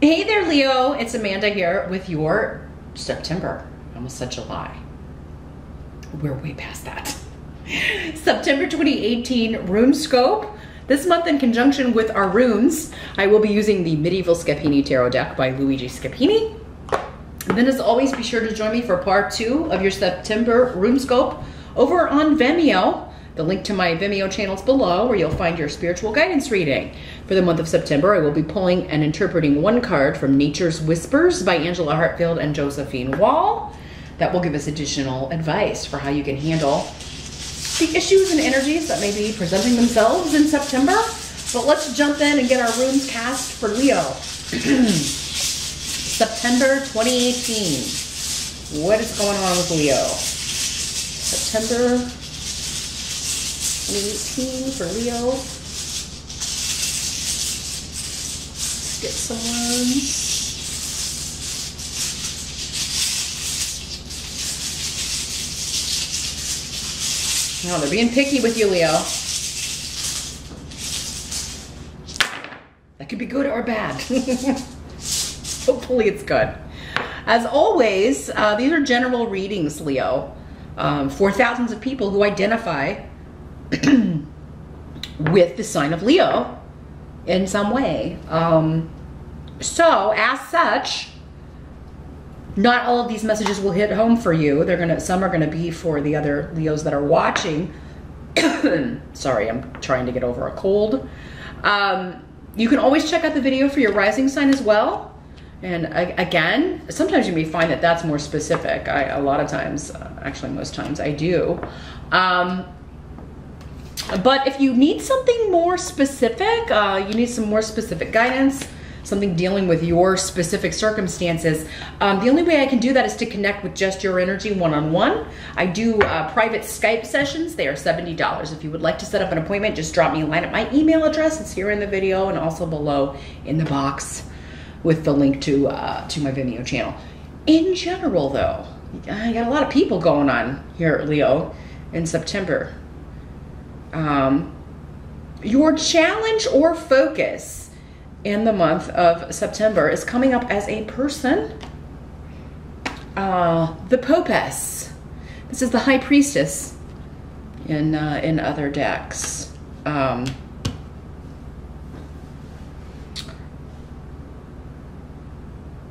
Hey there, Leo. It's Amanda here with your September. I almost said July. We're way past that. September 2018 RuneScope. This month, in conjunction with our runes, I will be using the Medieval Scapini Tarot deck by Luigi Scapini. And then, as always, be sure to join me for part 2 of your September RuneScope over on Vimeo. The link to my Vimeo channel is below, where you'll find your spiritual guidance reading. For the month of September, I will be pulling and interpreting one card from Nature's Whispers by Angela Hartfield and Josephine Wall. That will give us additional advice for how you can handle the issues and energies that may be presenting themselves in September. But let's jump in and get our runes cast for Leo. September 2018. What is going on with Leo? September 2018 for Leo. Let's get some ones. No, they're being picky with you, Leo. That could be good or bad. Hopefully it's good. As always, these are general readings, Leo, for thousands of people who identify with the sign of Leo in some way. So, as such, not all of these messages will hit home for you. Some are gonna be for the other Leos that are watching. Sorry, I'm trying to get over a cold. You can always check out the video for your rising sign as well. And again, sometimes you may find that that's more specific. A lot of times, actually most times I do. But if you need something more specific, you need some more specific guidance, something dealing with your specific circumstances, the only way I can do that is to connect with just your energy one-on-one. I do private Skype sessions. They are $70. If you would like to set up an appointment, just drop me a line at my email address. It's here in the video and also below in the box with the link to my Vimeo channel. In general, though, I got a lot of people going on here, Leo, in September. Your challenge or focus in the month of September is coming up as a person. The Popess. This is the High Priestess in other decks.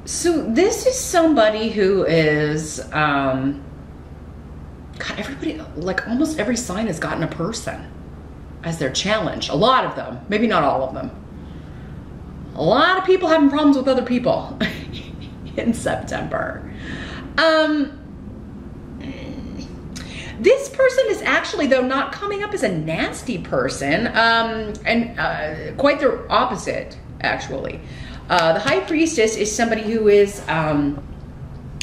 So this is somebody who is, God, everybody, like almost every sign has gotten a person as their challenge. A lot of them, maybe not all of them. A lot of people having problems with other people in September. This person is actually, though, not coming up as a nasty person, and quite the opposite, actually. The High Priestess is somebody who is,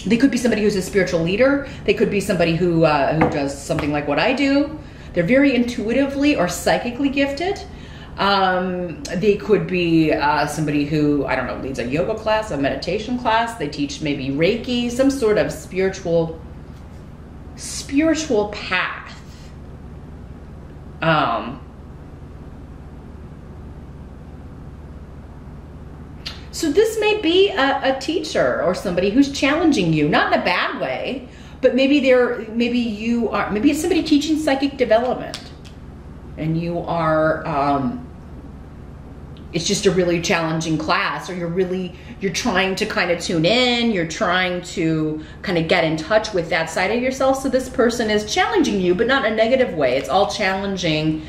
they could be somebody who's a spiritual leader. They could be somebody who does something like what I do. They're very intuitively or psychically gifted. They could be somebody who, I don't know, leads a yoga class, a meditation class. They teach maybe Reiki, some sort of spiritual path. So this may be a teacher or somebody who's challenging you, not in a bad way, but maybe it's somebody teaching psychic development, and you are, it's just a really challenging class, or you're trying to kind of tune in, you're trying to kind of get in touch with that side of yourself. So this person is challenging you, but not in a negative way. It's all challenging.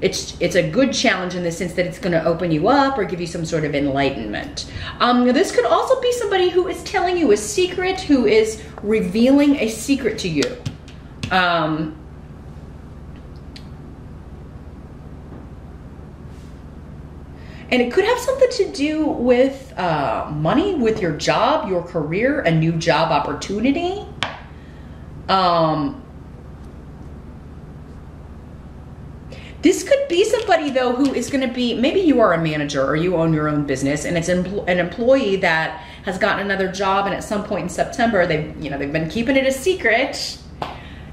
It's a good challenge in the sense that it's going to open you up or give you some sort of enlightenment. This could also be somebody who is telling you a secret, who is revealing a secret to you. And it could have something to do with money, with your job, your career, a new job opportunity. This could be somebody, though, who is going to be, maybe you are a manager or you own your own business, and it's an employee that has gotten another job, and at some point in September, they've been keeping it a secret,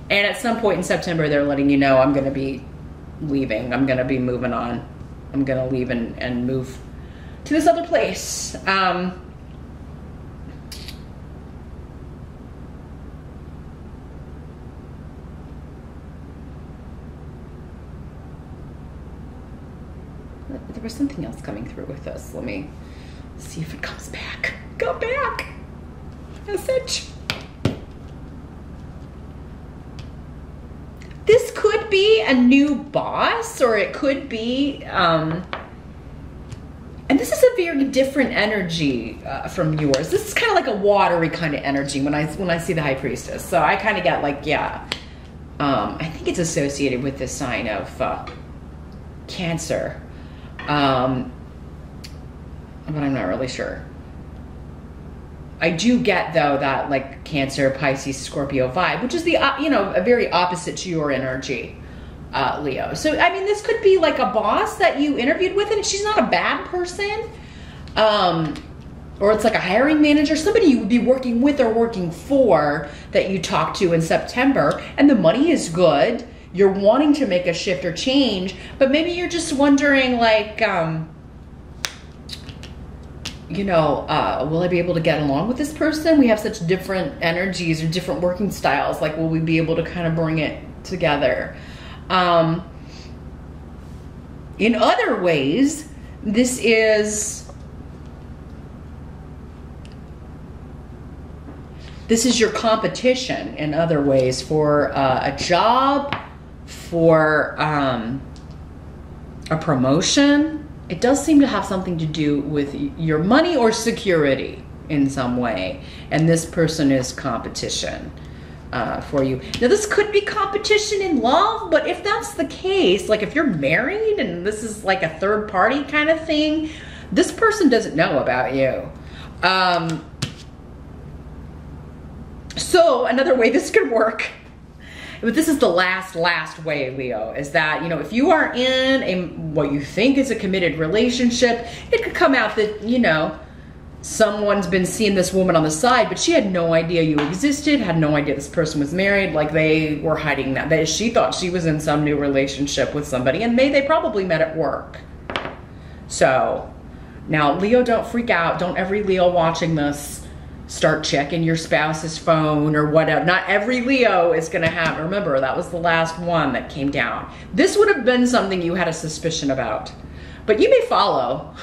and at some point in September, they're letting you know, I'm going to be leaving, I'm going to be moving on, I'm going to leave and move to this other place. there was something else coming through with this. Let me see if it comes back. Go back. Message. This could be a new boss, or it could be, and this is a very different energy from yours. This is kind of like a watery kind of energy when I see the High Priestess. So I kind of get like, yeah, I think it's associated with the sign of Cancer, but I'm not really sure. I do get though that like Cancer, Pisces, Scorpio vibe, which is the a very opposite to your energy, Leo. So I mean, this could be like a boss that you interviewed with, and she's not a bad person, or it's like a hiring manager, somebody you would be working with or working for that you talked to in September, and the money is good. You're wanting to make a shift or change, but maybe you're just wondering like, will I be able to get along with this person? We have such different energies or different working styles. Like, will we be able to kind of bring it together? In other ways, this is your competition in other ways for a job, for a promotion. It does seem to have something to do with your money or security in some way. And this person is competition for you. Now, this could be competition in love, but if that's the case, like if you're married and this is like a third party kind of thing, this person doesn't know about you. So another way this could work, but this is the last way, Leo, is that, if you are in what you think is a committed relationship, it could come out that, someone's been seeing this woman on the side, but she had no idea you existed, had no idea this person was married, like they were hiding that. She thought she was in some new relationship with somebody, and they probably met at work. So, now, Leo, don't freak out. Don't every Leo watching this start checking your spouse's phone or whatever. Not every Leo is going to have, remember, that was the last one that came down. This would have been something you had a suspicion about, but you may follow.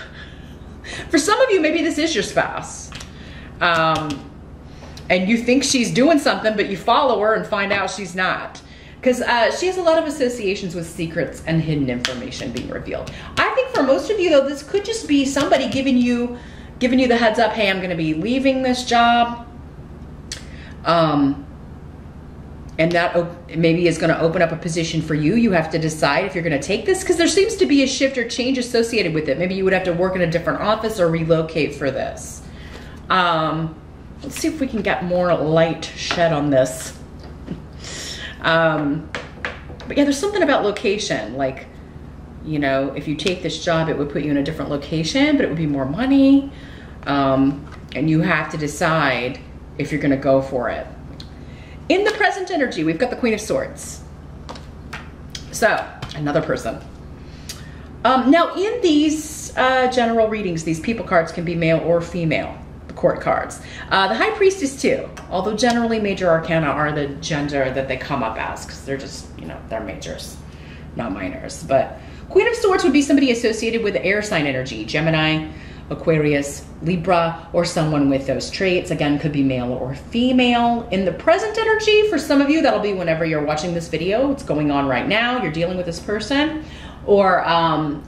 For some of you, maybe this is your spouse. And you think she's doing something, but you follow her and find out she's not. Because she has a lot of associations with secrets and hidden information being revealed. I think for most of you, though, this could just be somebody giving you the heads up, hey, I'm going to be leaving this job. And that maybe is going to open up a position for you. You have to decide if you're going to take this, because there seems to be a shift or change associated with it. Maybe you would have to work in a different office or relocate for this. Let's see if we can get more light shed on this. But yeah, there's something about location. Like, if you take this job, it would put you in a different location, but it would be more money. And you have to decide if you're going to go for it. In the present energy, we've got the Queen of Swords. So, another person. Now, in these general readings, these people cards can be male or female, the court cards. The High Priestess too, although generally major arcana are the gender that they come up as, because they're just, they're majors, not minors. But Queen of Swords would be somebody associated with air sign energy, Gemini, Aquarius, Libra, or someone with those traits. Again, could be male or female. In the present energy, for some of you, that'll be whenever you're watching this video. It's going on right now. You're dealing with this person. Or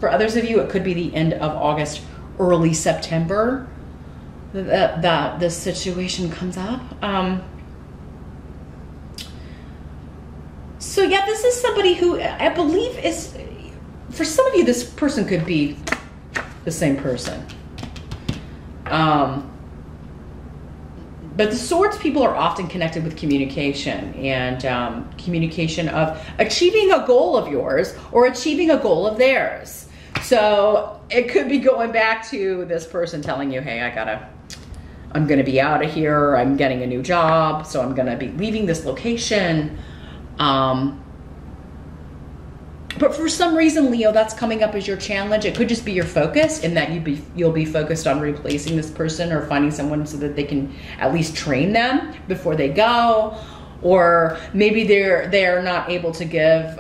for others of you, it could be the end of August, early September that this situation comes up. So yeah, this is somebody who I believe is, for some of you, this person could be the same person. But the Swords people are often connected with communication and communication of achieving a goal of yours or achieving a goal of theirs. So it could be going back to this person telling you, hey, I'm gonna be out of here, I'm getting a new job, so I'm gonna be leaving this location. But for some reason, Leo, that's coming up as your challenge. It could just be your focus in that you'll be focused on replacing this person or finding someone so that they can at least train them before they go. Or maybe they're not able to give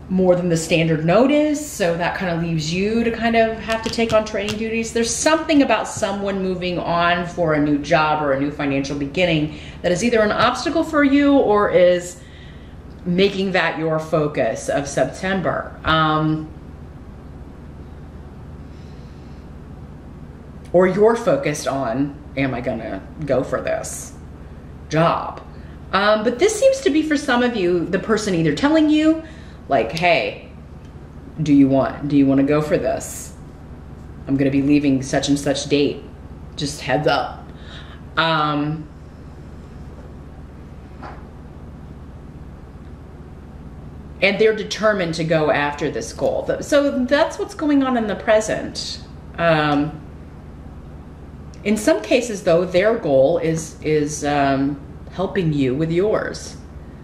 more than the standard notice. So that kind of leaves you to kind of have to take on training duties. There's something about someone moving on for a new job or a new financial beginning that is either an obstacle for you or is making that your focus of September. Or you're focused on, am I gonna go for this job? But this seems to be for some of you, the person either telling you, like, hey, do you want to go for this? I'm gonna be leaving such and such date. Just heads up. And they're determined to go after this goal. So that's what's going on in the present. In some cases, though, their goal is helping you with yours,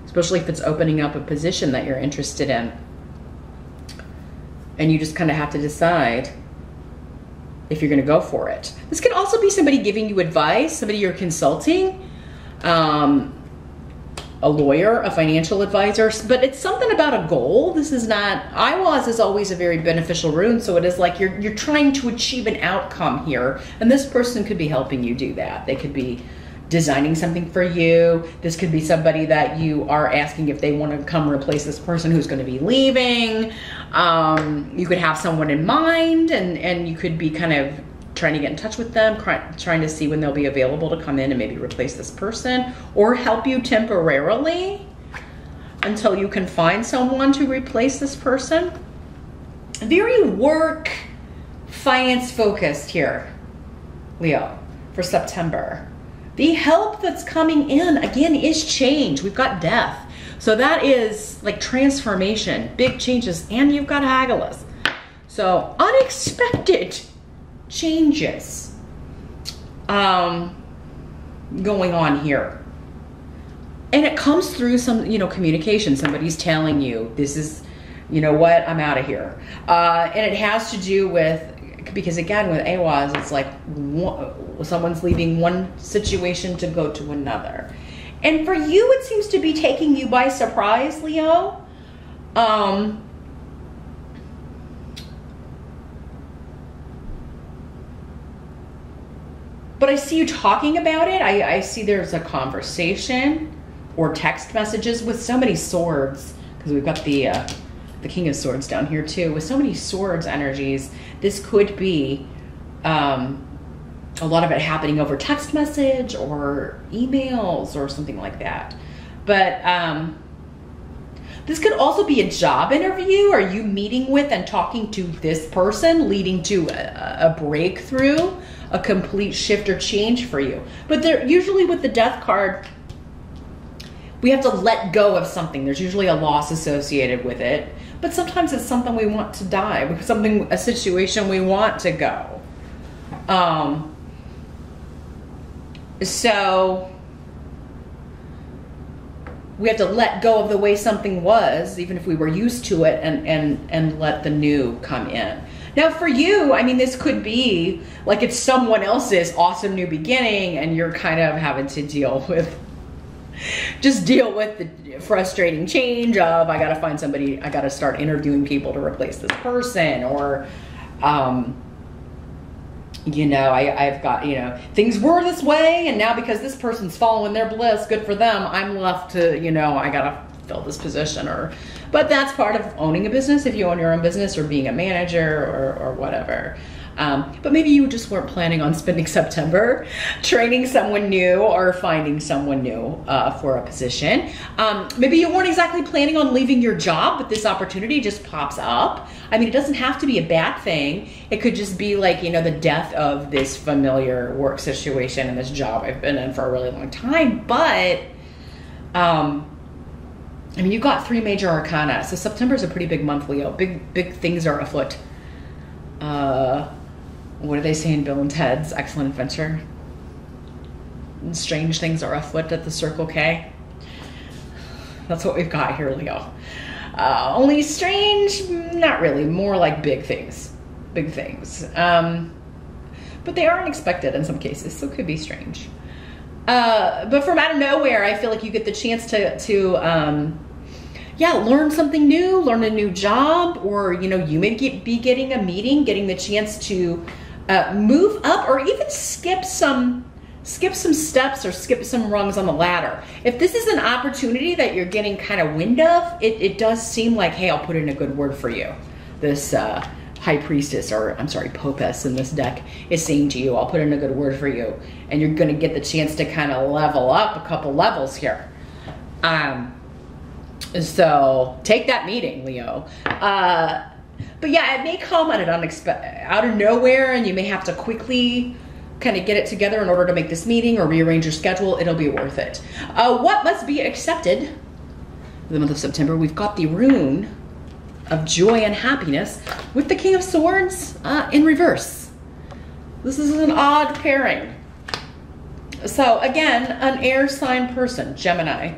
especially if it's opening up a position that you're interested in. And you just kind of have to decide if you're going to go for it. This could also be somebody giving you advice, somebody you're consulting, a lawyer, a financial advisor, but it's something about a goal. This is not, Iwaz is always a very beneficial rune, so it is like you're trying to achieve an outcome here, and this person could be helping you do that. They could be designing something for you. This could be somebody that you are asking if they want to come replace this person who's going to be leaving. You could have someone in mind, and you could be kind of trying to get in touch with them, trying to see when they'll be available to come in and maybe replace this person or help you temporarily until you can find someone to replace this person. Very work, finance focused here, Leo, for September. The help that's coming in, again, is change. We've got death. So that is like transformation, big changes, and you've got Hagalaz. So unexpected changes going on here. And it comes through some, communication. Somebody's telling you, this is, you know what, I'm out of here. And it has to do with, because again, with Awaz, it's like someone's leaving one situation to go to another. And for you, it seems to be taking you by surprise, Leo. But I see you talking about it. I see there's a conversation or text messages with so many swords, because we've got the King of Swords down here too. With so many swords energies, this could be a lot of it happening over text message or emails or something like that. But this could also be a job interview. Are you meeting with and talking to this person, leading to a breakthrough, a complete shift or change for you? But they're usually, with the Death card, we have to let go of something. There's usually a loss associated with it, but sometimes it's something we want to die, a situation we want to go. So we have to let go of the way something was, even if we were used to it, and let the new come in. Now for you, I mean, this could be like it's someone else's awesome new beginning, and you're kind of having to deal with the frustrating change of, I gotta find somebody, I gotta start interviewing people to replace this person, or I've got, things were this way, and now because this person's following their bliss, good for them, I'm left to, I gotta fill this position. But that's part of owning a business, if you own your own business, or being a manager or whatever. But maybe you just weren't planning on spending September training someone new or finding someone new for a position. Maybe you weren't exactly planning on leaving your job, but this opportunity just pops up. I mean, it doesn't have to be a bad thing. It could just be like, the death of this familiar work situation and this job I've been in for a really long time. But, you've got 3 major arcana. So September is a pretty big month, Leo. Big things are afoot. What do they say in Bill and Ted's Excellent Adventure? Strange things are afoot at the Circle K. That's what we've got here, Leo. Only strange, not really, more like big things. Big things. But they are unexpected in some cases, so it could be strange. But from out of nowhere, I feel like you get the chance to yeah, learn something new, learn a new job, or, you know, you may be getting a meeting, getting the chance to move up, or even skip some steps or skip some rungs on the ladder. If this is an opportunity that you're getting kind of wind of, it does seem like, hey, I'll put in a good word for you. This high priestess, or I'm sorry, popess in this deck is saying to you, I'll put in a good word for you. And you're going to get the chance to kind of level up a couple levels here. So take that meeting, Leo. But yeah, it may come out of nowhere, and you may have to quickly kind of get it together in order to make this meeting or rearrange your schedule. It'll be worth it. What must be accepted? For the month of September, we've got the rune of joy and happiness with the King of Swords in reverse. This is an odd pairing. So again, an air sign person, Gemini,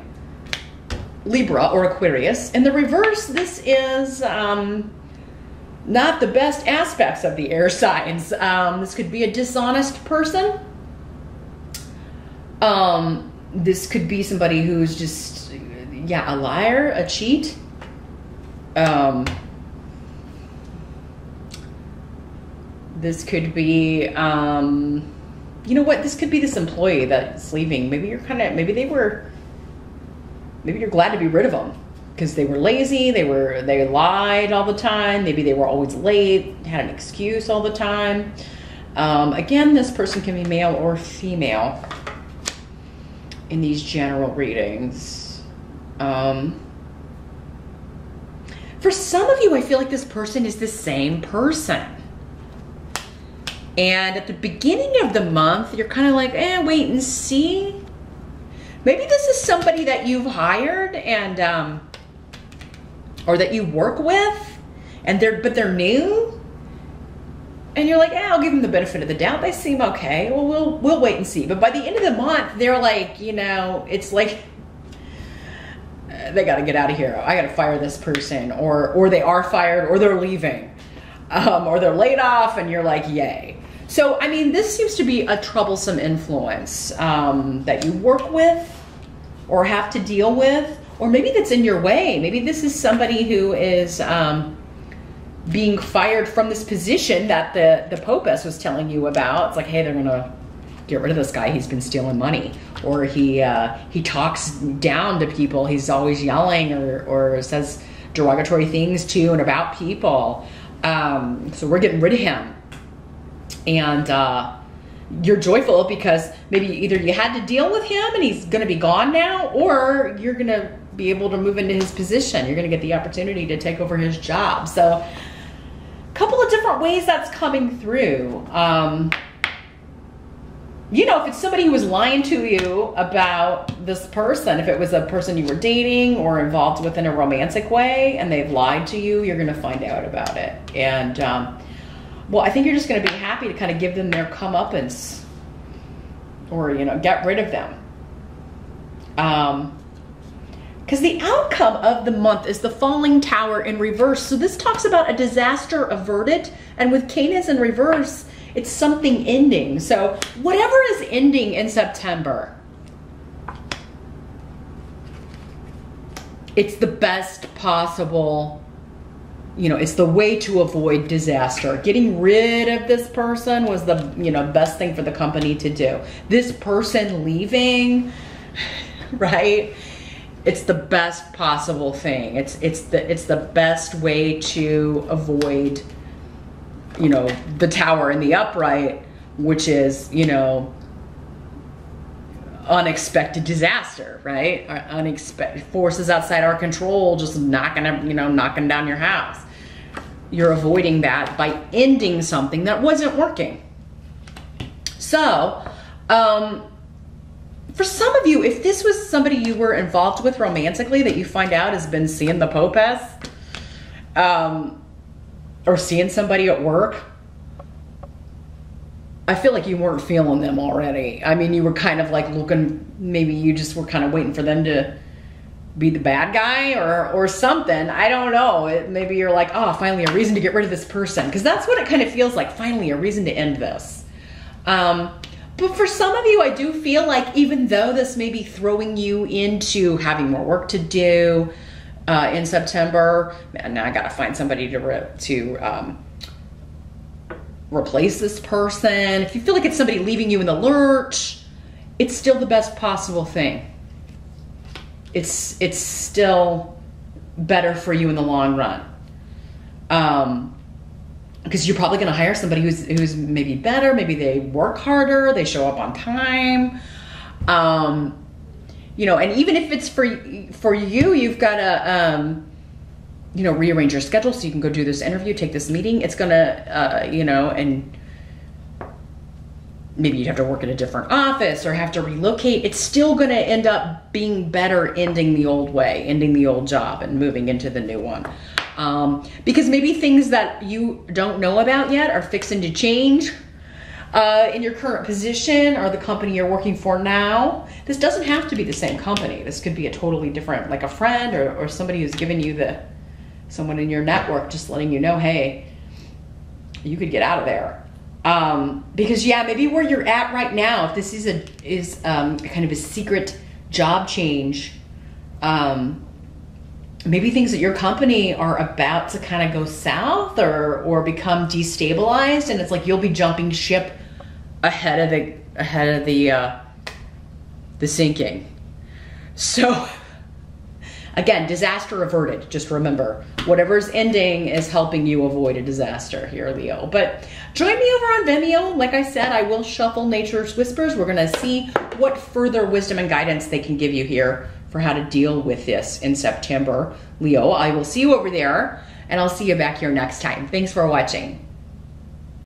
Libra, or Aquarius. In the reverse, this is not the best aspects of the air signs. This could be a dishonest person. This could be somebody who's just, yeah, a liar, a cheat. This could be, you know what? This could be this employee that's leaving. Maybe you're maybe you're glad to be rid of them because they were lazy. They lied all the time. Maybe they were always late, had an excuse all the time. Again, this person can be male or female in these general readings. For some of you, I feel like this person is the same person. And at the beginning of the month, you're kind of like, wait and see. Maybe this is somebody that you've hired and, or that you work with, and but they're new. And you're like, I'll give them the benefit of the doubt. They seem okay. Well, we'll wait and see. But by the end of the month, they're like, you know, it's like, they got to get out of here. I got to fire this person, or they are fired, or they're leaving, or they're laid off, and you're like, yay. So, I mean, this seems to be a troublesome influence that you work with or have to deal with, or maybe that's in your way. Maybe this is somebody who is being fired from this position that the popess was telling you about. It's like, hey, they're going to get rid of this guy. He's been stealing money, or he talks down to people. He's always yelling or says derogatory things to and about people. So we're getting rid of him. And you're joyful because maybe either you had to deal with him and he's going to be gone now, or you're going to be able to move into his position. You're going to get the opportunity to take over his job. So a couple of different ways that's coming through. You know, if it's somebody who was lying to you about this person, if it was a person you were dating or involved with in a romantic way and they've lied to you, you're going to find out about it. And, well, I think you're just going to be happy to kind of give them their comeuppance, or, you know, get rid of them. Because the outcome of the month is the falling tower in reverse. So this talks about a disaster averted. And with Canis in reverse, it's something ending. So whatever is ending in September, it's the best possible, you know, it's the way to avoid disaster. Getting rid of this person was the, you know, best thing for the company to do. This person leaving, right? It's the best possible thing. It's the best way to avoid, you know, the tower in the upright, which is, you know, unexpected disaster, right? Unexpected forces outside our control, just knocking down your house. You're avoiding that by ending something that wasn't working. So, for some of you, if this was somebody you were involved with romantically that you find out has been seeing the popess, or seeing somebody at work, I feel like you weren't feeling them already. I mean, you were kind of like looking, maybe you just were kind of waiting for them to be the bad guy or something. I don't know. Maybe you're like, oh, finally a reason to get rid of this person. Because that's what it kind of feels like, finally a reason to end this. But for some of you, I do feel like even though this may be throwing you into having more work to do, in September. Man, now I gotta find somebody to replace this person. If you feel like it's somebody leaving you in the lurch, it's still the best possible thing. It's still better for you in the long run. Because you're probably going to hire somebody who's maybe better, maybe they work harder, they show up on time. You know, and even if it's for you, you've got to, you know, rearrange your schedule so you can go do this interview, take this meeting. It's going to, you know, and maybe you'd have to work in a different office or have to relocate. It's still going to end up being better ending the old way, ending the old job and moving into the new one. Because maybe things that you don't know about yet are fixing to change in your current position or the company you're working for now. This doesn't have to be the same company. This could be a totally different, like a friend or somebody who's given you someone in your network just letting you know, hey, you could get out of there. Because yeah, maybe where you're at right now, if this is kind of a secret job change, maybe things at your company are about to kind of go south or become destabilized, and it's like you'll be jumping ship ahead of the sinking. So again, disaster averted. Just remember, whatever's ending is helping you avoid a disaster here, Leo. But join me over on Vimeo. Like I said, I will shuffle Nature's Whispers. We're going to see what further wisdom and guidance they can give you here for how to deal with this in September, Leo. I will see you over there, and I'll see you back here next time. Thanks for watching.